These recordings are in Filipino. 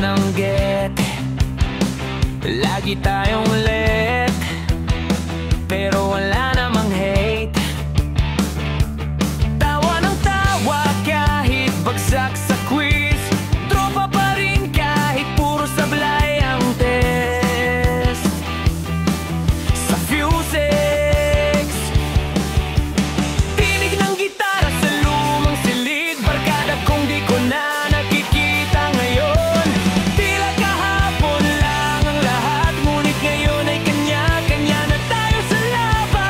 binanggit, lagi tayong late, pero wala namang hate. Tawa ng tawa kahit bagsak sa quiz, tropa pa rin kahit puro sablay ang test. Sa Fusex, tinig ng gitara sa lumang silid, barkada kung di ko na nakikita ngayon. Tila kahapon lang ang lahat, ngunit ngayon ay kanya-kanya na tayo sa laban.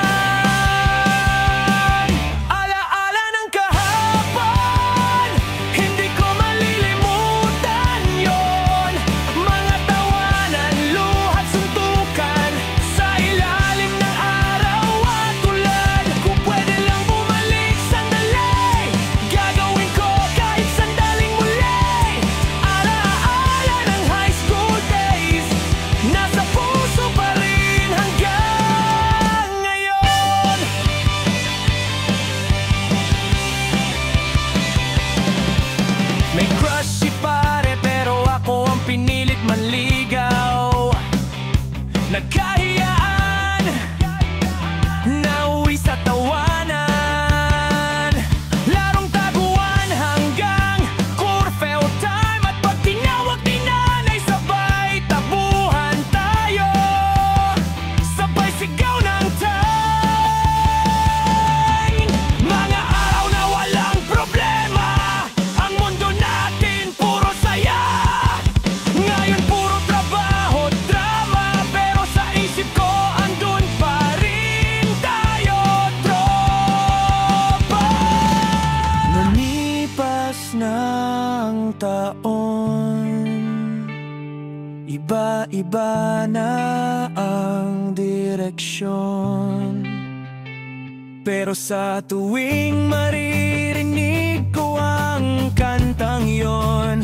Ala-ala ng kahapon, hindi ko malilimutan yon. Mga tawanan, luhat, suntukan sa ilalim ng araw at ulan. Kung pwede lang bumalik sandali, gagawin ko kahit sandaling muli. Ala-ala ng high school days, nasa puso pa rin hanggang ngayon. May crush si pare pero ako ang pinilit manligaw. Nagkahiyaan, nauwi sa tawanan, larong taguan hanggang curfew time. At pag tinawag ni nanay, sabay tabuhan tayo, sabay sigaw ng time. Mga araw na walang problema, ang mundo natin puro saya. Ngayon puro trabaho, drama, pero sa isip ko andun pa rin tayo, tropa. Lumipas ng taon, iba-iba na ang direksyon, pero sa tuwing maririnig ko ang kantang yon,